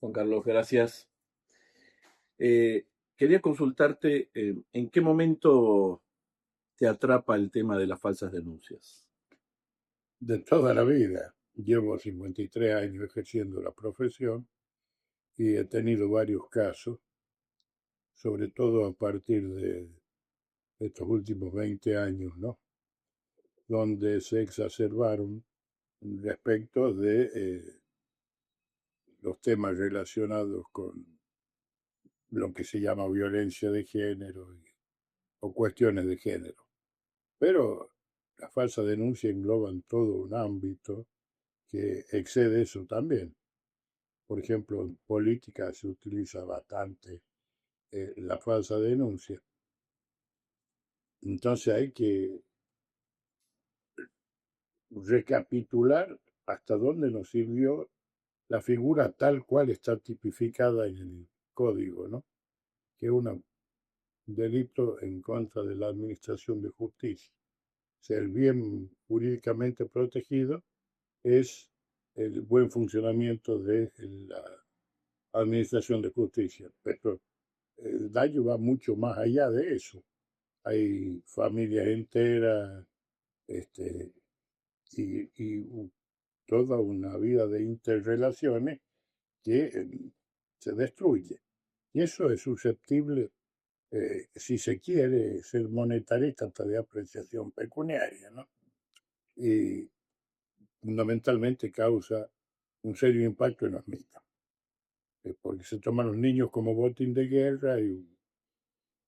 Juan Carlos, gracias. Eh, Quería consultarte en qué momento te atrapa el tema de las falsas denuncias. De toda la vida. Llevo 53 años ejerciendo la profesión y he tenido varios casos, sobre todo a partir de estos últimos 20 años, ¿no? Donde se exacerbaron respecto de los temas relacionados con lo que se llama violencia de género o cuestiones de género. Pero la falsa denuncia engloban todo un ámbito que excede eso también. Por ejemplo, en política se utiliza bastante la falsa denuncia. Entonces hay que recapitular hasta dónde nos sirvió la figura tal cual está tipificada en el código, ¿no? Que es un delito en contra de la administración de justicia. O sea, el bien jurídicamente protegido es el buen funcionamiento de la administración de justicia. Pero el daño va mucho más allá de eso. Hay familias enteras este, y toda una vida de interrelaciones que se destruye. Y eso es susceptible, si se quiere ser monetarista, hasta de apreciación pecuniaria, ¿no? Y fundamentalmente causa un serio impacto en los niños, porque se toman los niños como botín de guerra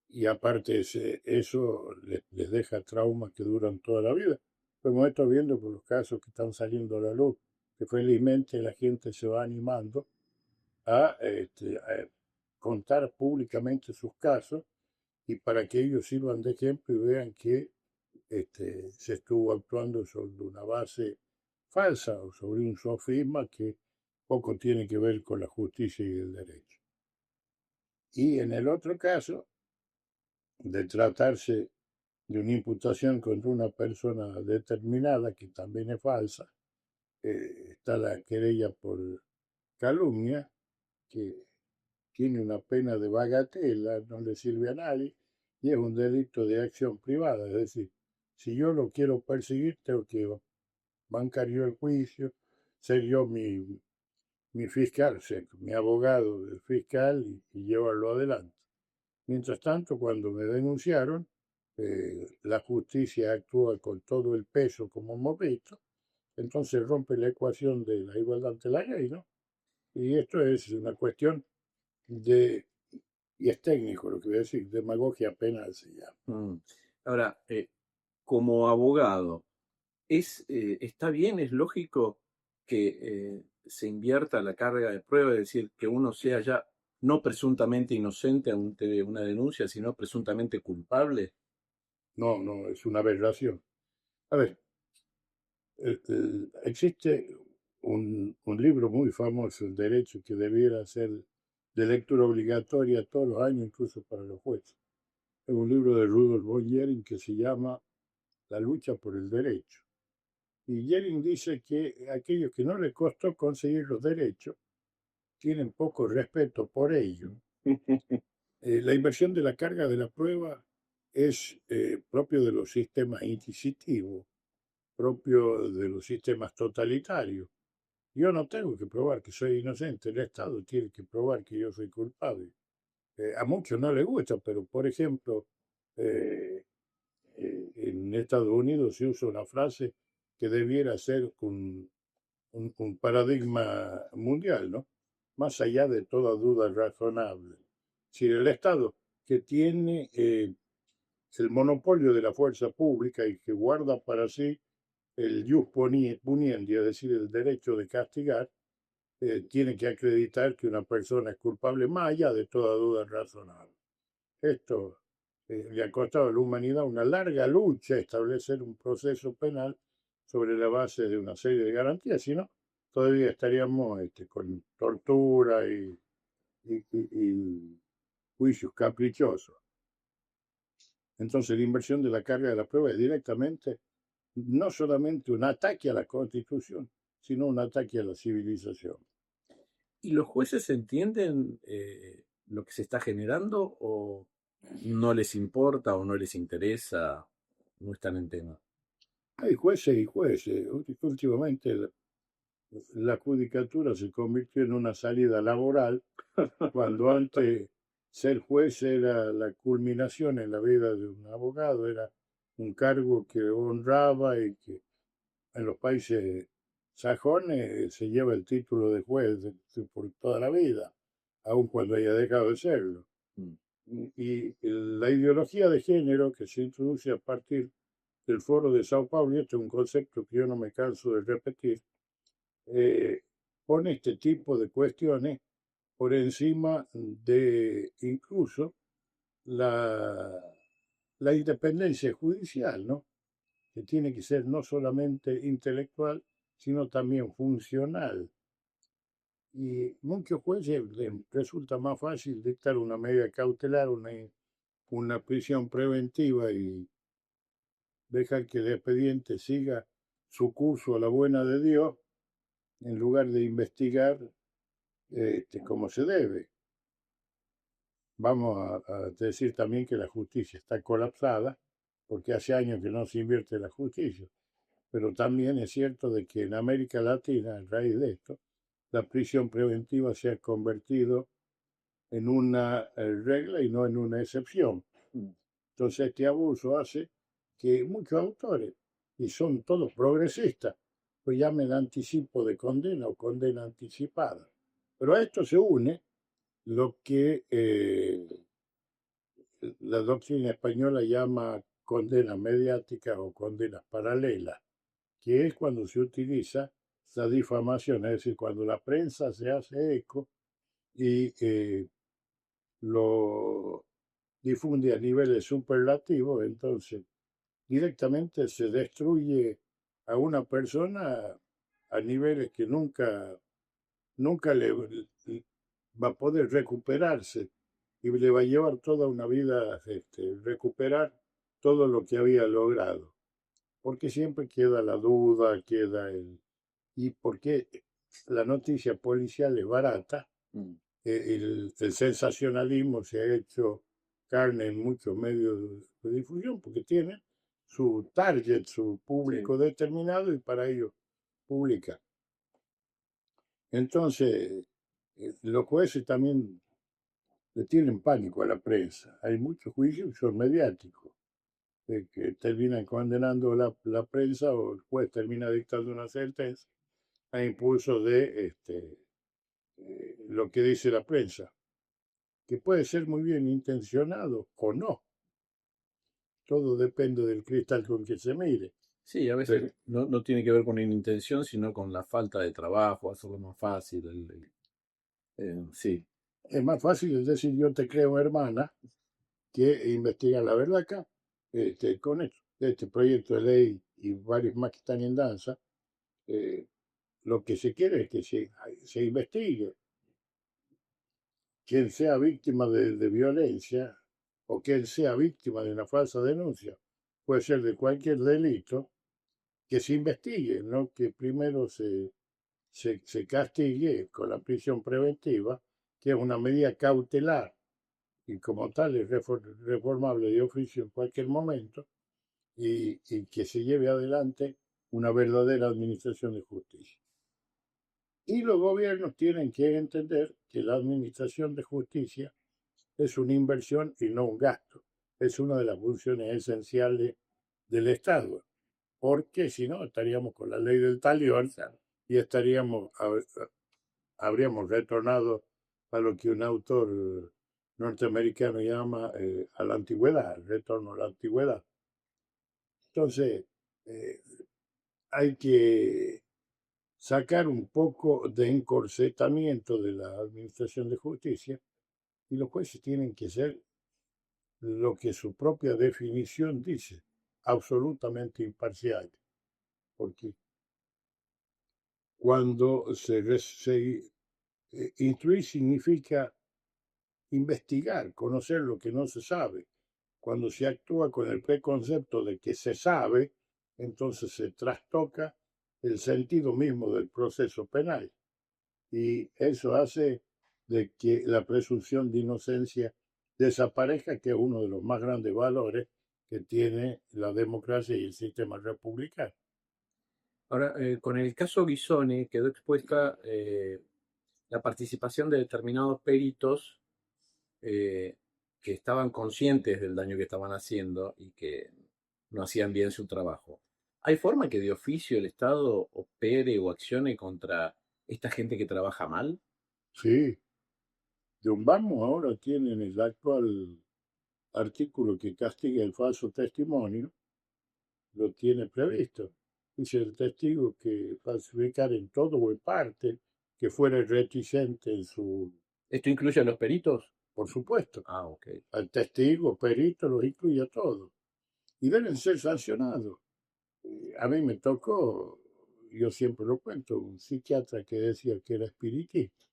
y aparte eso les deja traumas que duran toda la vida. Lo hemos estado viendo por los casos que están saliendo a la luz, que felizmente la gente se va animando a contar públicamente sus casos y para que ellos sirvan de ejemplo y vean que se estuvo actuando sobre una base falsa o sobre un sofisma que poco tiene que ver con la justicia y el derecho. Y en el otro caso, de tratarse de una imputación contra una persona determinada, que también es falsa, está la querella por calumnia, que tiene una pena de bagatela, no le sirve a nadie, y es un delito de acción privada. Es decir, si yo lo quiero perseguir, tengo que bancar yo el juicio, ser yo mi fiscal, o sea, mi abogado del fiscal y llevarlo adelante. Mientras tanto, cuando me denunciaron, la justicia actúa con todo el peso, como hemos visto, entonces rompe la ecuación de la igualdad ante la ley, ¿no? Y esto es una cuestión de, y es técnico lo que voy a decir, demagogia penal se llama. Mm. Ahora, como abogado, ¿está bien, es lógico que se invierta la carga de prueba, es decir, que uno sea ya no presuntamente inocente ante una denuncia, sino presuntamente culpable? No, no, es una aberración. A ver, existe un libro muy famoso, El Derecho, que debiera ser de lectura obligatoria todos los años, incluso para los jueces. Es un libro de Rudolf von Jering que se llama La lucha por el derecho. Y Jering dice que aquellos que no les costó conseguir los derechos tienen poco respeto por ello. La inversión de la carga de la prueba es propio de los sistemas inquisitivos, propio de los sistemas totalitarios. Yo no tengo que probar que soy inocente, el Estado tiene que probar que yo soy culpable. A muchos no les gusta, pero por ejemplo, eh, en Estados Unidos se usa una frase que debiera ser un paradigma mundial, ¿no? Más allá de toda duda razonable. Si el Estado que tiene el monopolio de la fuerza pública y que guarda para sí el jus puniendi, es decir, el derecho de castigar, tiene que acreditar que una persona es culpable más allá de toda duda razonable. Esto le ha costado a la humanidad una larga lucha establecer un proceso penal sobre la base de una serie de garantías, si no, todavía estaríamos con tortura y juicios caprichosos. Entonces la inversión de la carga de la prueba es directamente no solamente un ataque a la Constitución, sino un ataque a la civilización. ¿Y los jueces entienden lo que se está generando o no les importa o no les interesa, no están en tema? Hay jueces y jueces. Últimamente la judicatura se convirtió en una salida laboral, cuando antes ser juez era la culminación en la vida de un abogado, era un cargo que honraba y que en los países sajones se lleva el título de juez por toda la vida, aun cuando haya dejado de serlo. Y la ideología de género que se introduce a partir del Foro de Sao Paulo, y este es un concepto que yo no me canso de repetir, pone este tipo de cuestiones por encima de incluso la, la independencia judicial, ¿no? Que tiene que ser no solamente intelectual, sino también funcional. Y muchos jueces les resulta más fácil dictar una medida cautelar, una prisión preventiva y dejar que el expediente siga su curso a la buena de Dios, en lugar de investigar como se debe. Vamos a decir también que la justicia está colapsada, porque hace años que no se invierte en la justicia. Pero también es cierto de que en América Latina, a raíz de esto, la prisión preventiva se ha convertido en una regla y no en una excepción. Entonces este abuso hace que muchos autores, y son todos progresistas, pues llamen anticipo de condena o condena anticipada. Pero a esto se une lo que la doctrina española llama condena mediática o condena paralela, que es cuando se utiliza la difamación, es decir, cuando la prensa se hace eco y lo difunde a niveles superlativos, entonces directamente se destruye a una persona a niveles que nunca le va a poder recuperarse y le va a llevar toda una vida recuperar todo lo que había logrado. Porque siempre queda la duda, queda el... ¿Y por qué la noticia policial es barata? El sensacionalismo se ha hecho carne en muchos medios de difusión porque tiene su target, su público determinado y para ello publica. Entonces, los jueces también le tienen pánico a la prensa. Hay muchos juicios que son mediáticos, que terminan condenando la prensa o el juez termina dictando una sentencia a impulso de lo que dice la prensa, que puede ser muy bien intencionado o no. Todo depende del cristal con que se mire. Sí, a veces Pero no tiene que ver con una intención, sino con la falta de trabajo, hacerlo más fácil. Sí, es más fácil decir yo te creo hermana que investigar la verdad acá. Con este proyecto de ley y varios más que están en danza, eh, lo que se quiere es que se investigue. Quien sea víctima de violencia o quien sea víctima de una falsa denuncia, puede ser de cualquier delito, que se investigue, no que primero se castigue con la prisión preventiva, que es una medida cautelar y como tal es reformable de oficio en cualquier momento, y que se lleve adelante una verdadera administración de justicia. Y los gobiernos tienen que entender que la administración de justicia es una inversión y no un gasto. Es una de las funciones esenciales del Estado, porque si no estaríamos con la ley del talión y habríamos retornado a lo que un autor norteamericano llama a la antigüedad, el retorno a la antigüedad. Entonces, eh, hay que sacar un poco de encorsetamiento de la administración de justicia y los jueces tienen que ser lo que su propia definición dice, absolutamente imparciales. Porque cuando instruir significa investigar, conocer lo que no se sabe. Cuando se actúa con el preconcepto de que se sabe, entonces se trastoca el sentido mismo del proceso penal. y eso hace de que la presunción de inocencia desaparezca, que es uno de los más grandes valores que tiene la democracia y el sistema republicano. Ahora, con el caso Guisone quedó expuesta la participación de determinados peritos eh, que estaban conscientes del daño que estaban haciendo y que no hacían bien su trabajo. ¿Hay forma que de oficio el Estado opere o accione contra esta gente que trabaja mal? Sí, John Barmo ahora tiene en el actual artículo que castiga el falso testimonio, lo tiene previsto. Dice el testigo que falsificar en todo o en parte que fuera reticente en su, ¿Esto incluye a los peritos? por supuesto, Ah, ok. al testigo, perito, los incluye a todos. Y deben ser sancionados. A mí me tocó, yo siempre lo cuento, un psiquiatra que decía que era espiritista.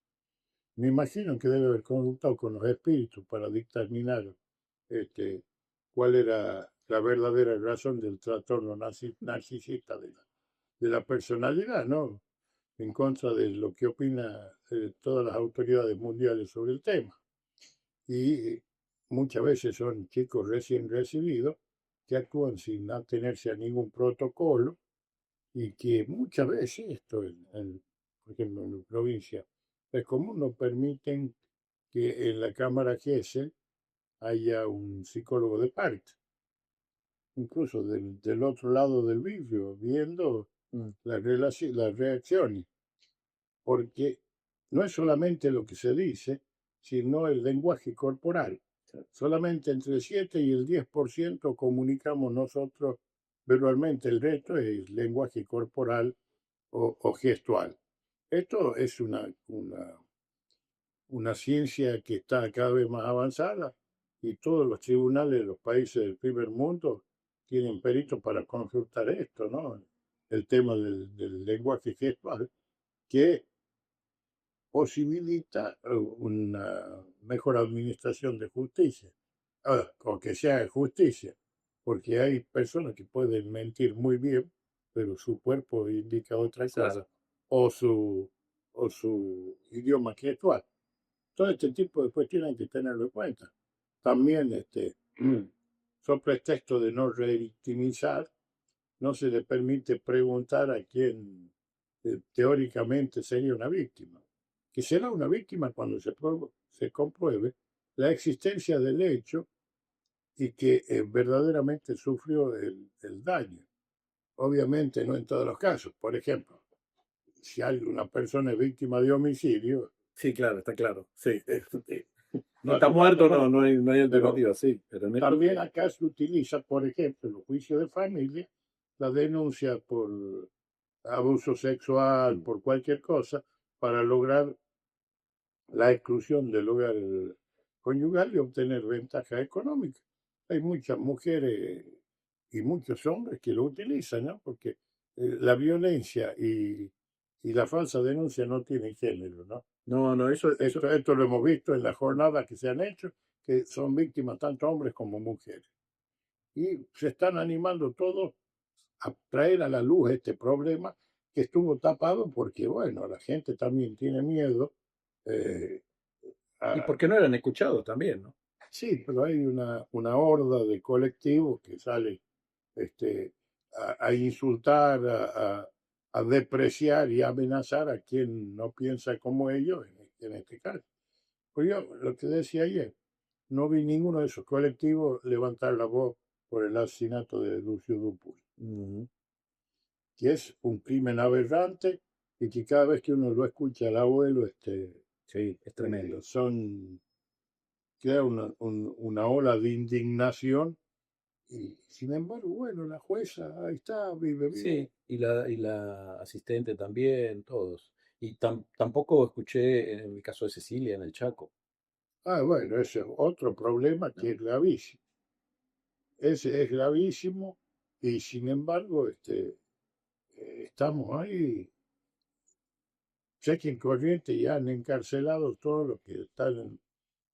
Me imagino que debe haber consultado con los espíritus para dictaminar este, cuál era la verdadera razón del trastorno narcisista de la personalidad, ¿no? En contra de lo que opina todas las autoridades mundiales sobre el tema. Y muchas veces son chicos recién recibidos que actúan sin atenerse a ningún protocolo y que muchas veces esto, por ejemplo, en mi provincia, es común, no permiten que en la Cámara Gesell haya un psicólogo de parte, incluso del otro lado del vidrio, viendo Mm, las reacciones, porque no es solamente lo que se dice, sino el lenguaje corporal. Solamente entre el 7 y el 10% comunicamos nosotros verbalmente, el resto es lenguaje corporal o gestual. Esto es una ciencia que está cada vez más avanzada y todos los tribunales de los países del primer mundo tienen peritos para consultar esto, ¿no? El tema del lenguaje gestual, que posibilita una mejor administración de justicia, o que sea justicia, porque hay personas que pueden mentir muy bien, pero su cuerpo indica otra cosa, claro. o o su idioma gestual. Todo este tipo de cuestiones hay que tenerlo en cuenta. También, son pretextos de no revictimizar, no se le permite preguntar a quien teóricamente sería una víctima, que será una víctima cuando se compruebe la existencia del hecho y que verdaderamente sufrió el daño. Obviamente no en todos los casos. Por ejemplo, si hay una persona es víctima de homicidio, Sí, claro, está claro. Sí. Si no está hace falta, muerto, bueno, no hay pero alternativa, sí. Pero en esto también sí. acá se utiliza, por ejemplo, en los juicios de familia, la denuncia por abuso sexual, Mm. por cualquier cosa, para lograr la exclusión del hogar conyugal y obtener ventaja económica. Hay muchas mujeres y muchos hombres que lo utilizan, ¿no? Porque la violencia y la falsa denuncia no tienen género, ¿no? No, no, eso, Esto lo hemos visto en las jornadas que se han hecho, que son víctimas tanto hombres como mujeres. Y se están animando todos a traer a la luz este problema que estuvo tapado porque, bueno, la gente también tiene miedo. eh, y a- porque no eran escuchados también, ¿no? sí, pero hay una horda de colectivos que sale a insultar, a depreciar y a amenazar a quien no piensa como ellos en este caso. Pues yo lo que decía ayer, no vi ninguno de esos colectivos levantar la voz por el asesinato de Lucio Dupuy, Ujú. que es un crimen aberrante y que cada vez que uno lo escucha al abuelo, Sí, es tremendo. son, queda una ola de indignación y sin embargo, bueno, la jueza ahí está, vive bien. Sí, y la asistente también, todos. Y tampoco escuché en el caso de Cecilia en el Chaco. Ah, bueno, ese es otro problema que ¿No? es gravísimo. Ese es gravísimo y sin embargo, estamos ahí. Chequen corriente y han encarcelado todos los que están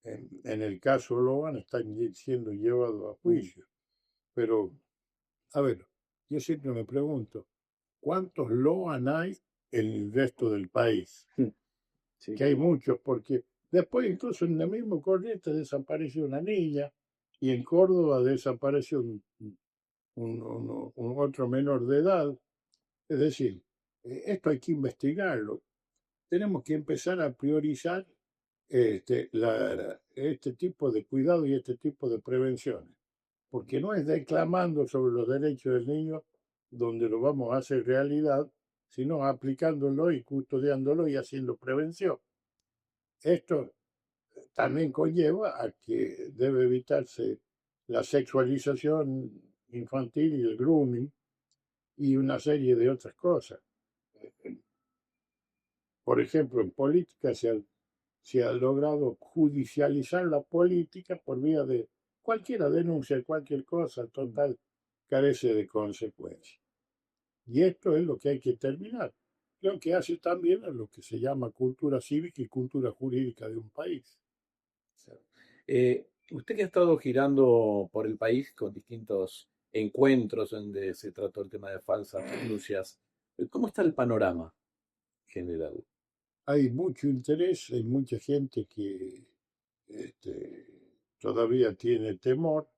en el caso Logan, están siendo llevados a Mm. juicio. Pero, a ver, yo siempre me pregunto, ¿cuántos Logan hay en el resto del país? que hay muchos, porque después incluso en el mismo Corrientes desapareció una niña y en Córdoba desapareció un otro menor de edad. Es decir, esto hay que investigarlo. Tenemos que empezar a priorizar este tipo de cuidado y este tipo de prevenciones, porque no es declamando sobre los derechos del niño donde lo vamos a hacer realidad, sino aplicándolo y custodiándolo y haciendo prevención. Esto también conlleva a que debe evitarse la sexualización infantil y el grooming y una serie de otras cosas. Por ejemplo, en política se ha logrado judicializar la política por vía de cualquiera denuncia, cualquier cosa, total, carece de consecuencias. Y esto es lo que hay que terminar. Lo que hace también a lo que se llama cultura cívica y cultura jurídica de un país. Usted que ha estado girando por el país con distintos encuentros donde se trató el tema de falsas denuncias, ¿cómo está el panorama general? Hay mucho interés, hay mucha gente que este, todavía tiene temor,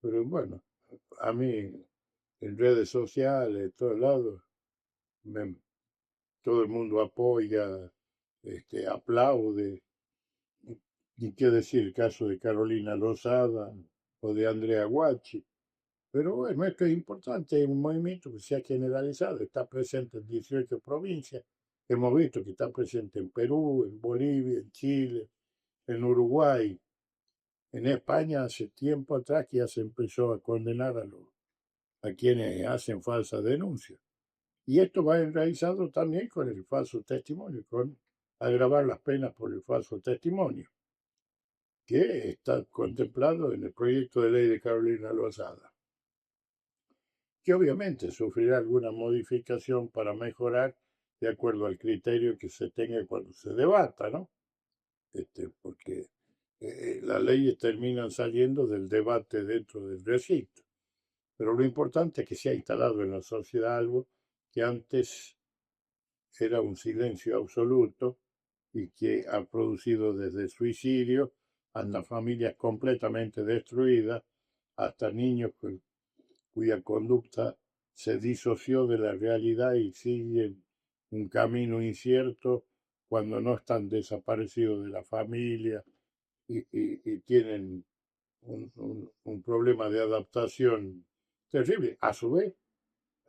pero bueno, a mí en redes sociales, en todos lados, me- todo el mundo apoya, aplaude. Y qué decir el caso de Carolina Lozada o de Andrea Guacci. Pero bueno, esto es importante, es un movimiento que se ha generalizado, está presente en 18 provincias. Hemos visto que está presente en Perú, en Bolivia, en Chile, en Uruguay, en España hace tiempo atrás que ya se empezó a condenar a quienes hacen falsas denuncias. Y esto va enraizado también con el falso testimonio, con agravar las penas por el falso testimonio, que está contemplado en el proyecto de ley de Carolina Lozada, que obviamente sufrirá alguna modificación para mejorar de acuerdo al criterio que se tenga cuando se debata, ¿no? Porque las leyes terminan saliendo del debate dentro del recinto. Pero lo importante es que se ha instalado en la sociedad algo que antes era un silencio absoluto y que ha producido desde suicidio hasta familias completamente destruidas, hasta niños cuya conducta se disoció de la realidad y siguen un camino incierto cuando no están desaparecidos de la familia y tienen un problema de adaptación terrible. A su vez,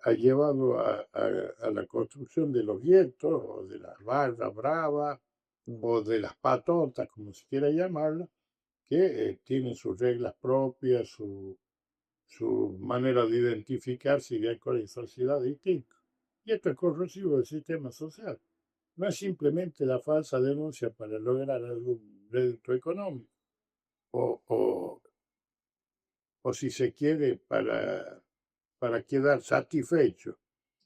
ha llevado a la construcción de los guetos o de las barras bravas o de las patotas, como se quiera llamarlas, que tienen sus reglas propias, su manera de identificarse y de actuar en sociedad distinta. Y esto es corrosivo del sistema social. No es simplemente la falsa denuncia para lograr algún rédito económico o, o, o si se quiere para quedar satisfecho,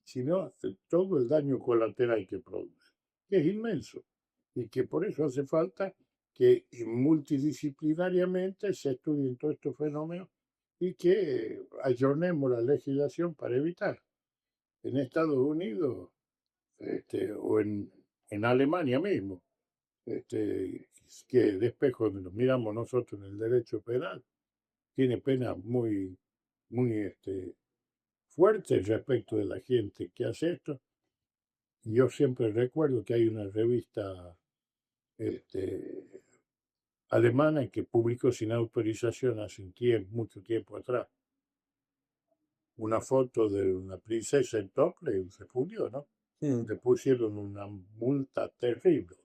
sino todo el daño colateral que produce, que es inmenso y que por eso hace falta que multidisciplinariamente se estudien todos estos fenómenos y que ayornemos la legislación para evitar. En Estados Unidos o en Alemania mismo, que de espejo nos miramos nosotros en el derecho penal, tiene penas muy fuertes respecto de la gente que hace esto. Yo siempre recuerdo que hay una revista este, alemana que publicó sin autorización hace mucho tiempo atrás una foto de una princesa en tople y se fundió, ¿no? Le pusieron una multa terrible.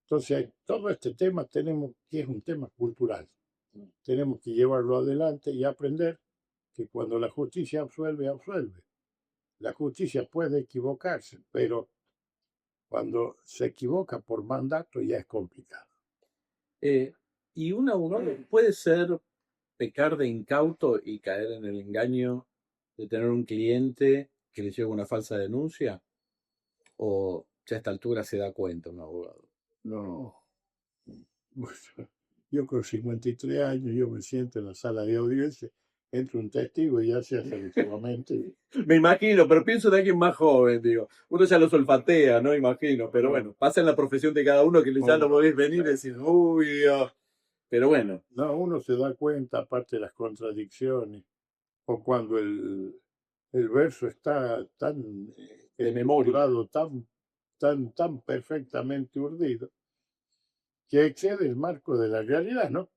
Entonces, todo este tema tenemos que es un tema cultural. Tenemos que llevarlo adelante y aprender que cuando la justicia absuelve, absuelve. La justicia puede equivocarse, pero cuando se equivoca por mandato ya es complicado. Eh, y un abogado puede ser pecar de incauto y caer en el engaño de tener un cliente que le lleva una falsa denuncia, o ya a esta altura se da cuenta un abogado. No, bueno, yo con 53 años, yo me siento en la sala de audiencia entra un testigo y ya se hace sumamente. Me imagino, pero pienso de alguien más joven, digo. Uno ya lo olfatea, ¿no? Imagino. Pero No, bueno, pasa en la profesión de cada uno que ya lo no, podéis venir y decir, uy, Dios. Pero bueno, no, uno se da cuenta, aparte de las contradicciones, o cuando el verso está tan de memoria. estructurado, tan perfectamente urdido, que excede el marco de la realidad, ¿no?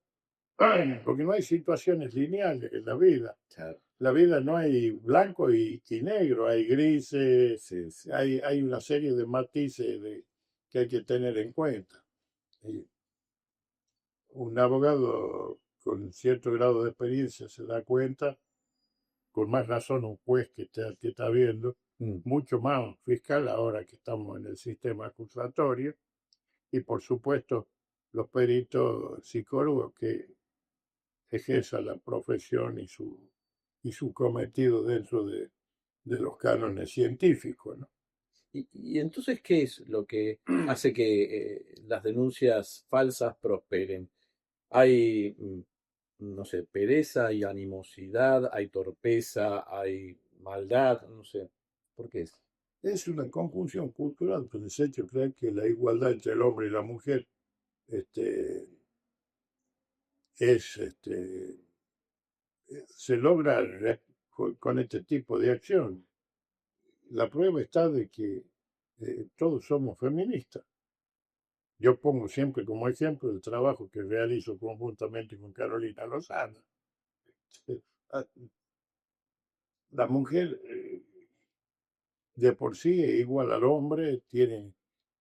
Porque no hay situaciones lineales en la vida. Claro, La vida no hay blanco y negro, hay grises, sí, sí. hay una serie de matices que hay que tener en cuenta. Y un abogado con cierto grado de experiencia se da cuenta, con más razón un juez que está viendo, Mm. mucho más un fiscal ahora que estamos en el sistema acusatorio, y por supuesto los peritos psicólogos que ejerzan la profesión y su cometido dentro de los cánones científicos, ¿no? Y entonces, ¿qué es lo que hace que las denuncias falsas prosperen? Hay, no sé, pereza, hay animosidad, hay torpeza, hay maldad, no sé. ¿Por qué es? Es una conjunción cultural, pues es hecho creer que la igualdad entre el hombre y la mujer este, es, se logra con este tipo de acción. La prueba está de que todos somos feministas. Yo pongo siempre como ejemplo el trabajo que realizo conjuntamente con Carolina Lozana. La mujer de por sí es igual al hombre, tiene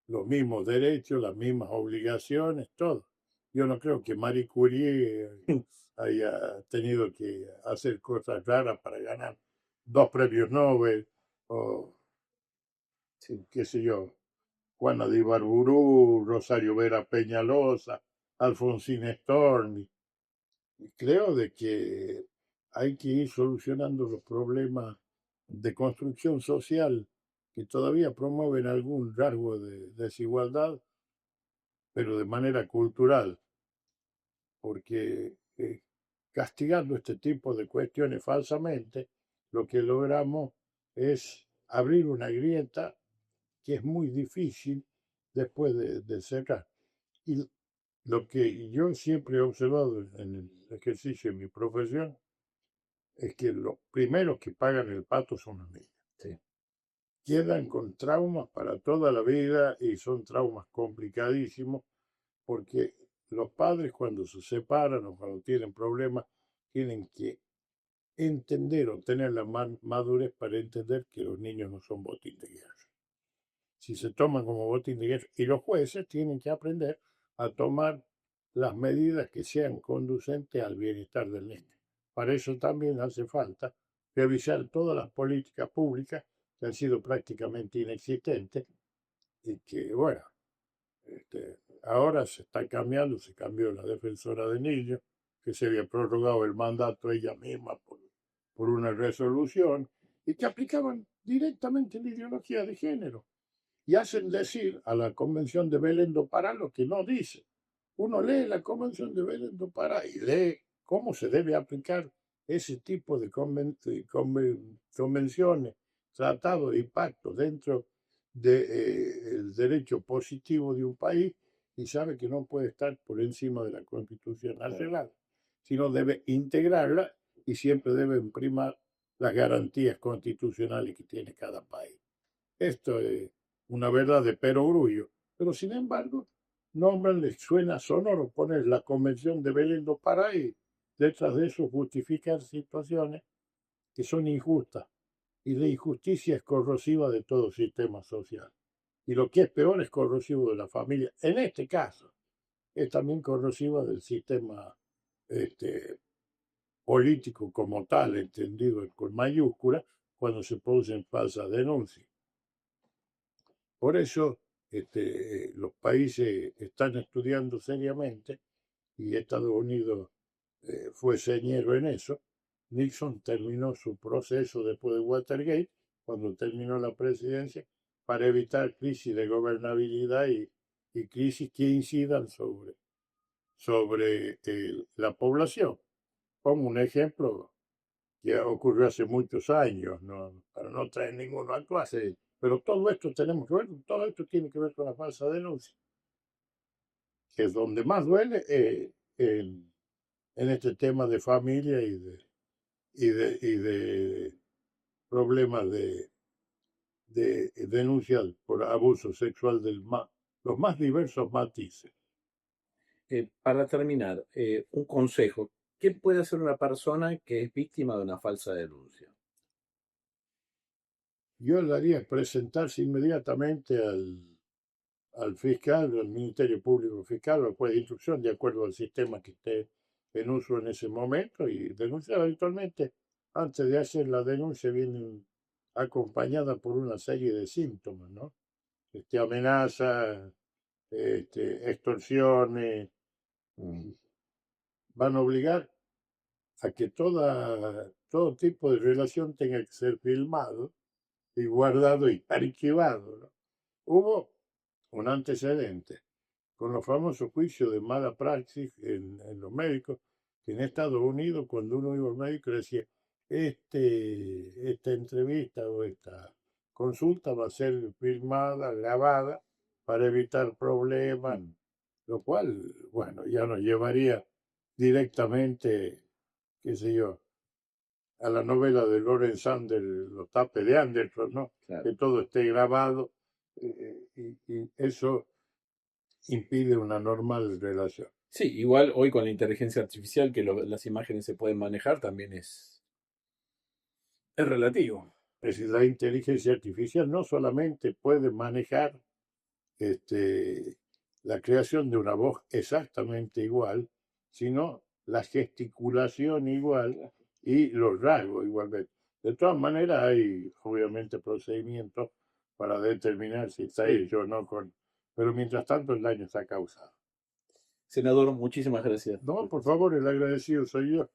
los mismos derechos, las mismas obligaciones, todo. Yo no creo que Marie Curie haya tenido que hacer cosas raras para ganar 2 premios Nobel o Sí, qué sé yo, Juana de Ibarburu, Rosario Vera Peñalosa, Alfonsina Storni. Creo de que hay que ir solucionando los problemas de construcción social que todavía promueven algún rasgo de desigualdad, pero de manera cultural, porque castigando este tipo de cuestiones falsamente, lo que logramos es abrir una grieta que es muy difícil después de cerrar. Y lo que yo siempre he observado en el ejercicio de mi profesión es que los primeros que pagan el pato son los niños. sí. Quedan con traumas para toda la vida y son traumas complicadísimos porque los padres cuando se separan o cuando tienen problemas tienen que entender o tener la madurez para entender que los niños no son botín de guerra. Si se toman como botín de guerra, y los jueces tienen que aprender a tomar las medidas que sean conducentes al bienestar del niño. Para eso también hace falta revisar todas las políticas públicas que han sido prácticamente inexistentes y que, bueno, ahora se está cambiando, se cambió la defensora de niños, que se había prorrogado el mandato ella misma por una resolución, y que aplicaban directamente la ideología de género. Y hacen decir a la Convención de Belén do Pará lo que no dice. Uno lee la Convención de Belén do Pará y lee cómo se debe aplicar ese tipo de convenciones, tratados y pactos dentro del derecho positivo de un país y sabe que no puede estar por encima de la Constitución nacional, sino debe integrarla y siempre debe primar las garantías constitucionales que tiene cada país. Esto es una verdad de perogrullo, pero sin embargo, nombran, les suena sonoro poner la Convención de Belén do Pará y detrás de eso justificar situaciones que son injustas. Y la injusticia es corrosiva de todo sistema social. Y lo que es peor es corrosivo de la familia. En este caso, es también corrosiva del sistema este, político como tal, entendido con mayúscula, cuando se producen falsas denuncias. Por eso los países están estudiando seriamente y Estados Unidos fue señero en eso. Nixon terminó su proceso después de Watergate, cuando terminó la presidencia, para evitar crisis de gobernabilidad y crisis que incidan sobre la población. Como un ejemplo, que ocurrió hace muchos años, ¿no? Para no traer ninguno actual. Sí. Pero todo esto tenemos que ver, todo esto tiene que ver con la falsa denuncia, que es donde más duele en este tema de familia y de problemas de denuncias por abuso sexual los más diversos matices. Para terminar, un consejo. ¿Qué puede hacer una persona que es víctima de una falsa denuncia? Yo le haría presentarse inmediatamente al fiscal, al Ministerio Público Fiscal, o al juez de instrucción, de acuerdo al sistema que esté en uso en ese momento, y denunciar habitualmente. Antes de hacer la denuncia viene acompañada por una serie de síntomas, ¿no? Amenazas, extorsiones, mm, van a obligar a que todo tipo de relación tenga que ser filmado y guardado y archivado, ¿no? Hubo un antecedente con los famosos juicios de mala praxis en los médicos, que en Estados Unidos, cuando uno iba al médico, le decía, esta entrevista o esta consulta va a ser filmada, grabada, para evitar problemas, lo cual, bueno, ya nos llevaría directamente, qué sé yo, a la novela de Lawrence Sanders, Los tapes de Anderson, ¿no? Claro. Que todo esté grabado, y eso impide una normal relación. Sí, igual hoy con la inteligencia artificial que las imágenes se pueden manejar también es relativo. Es decir, la inteligencia artificial no solamente puede manejar la creación de una voz exactamente igual, sino la gesticulación igual y los rasgos igualmente. De todas maneras, hay obviamente procedimientos para determinar si está hecho o no pero mientras tanto el daño está causado. Senador, muchísimas gracias. No, por favor, el agradecido soy yo.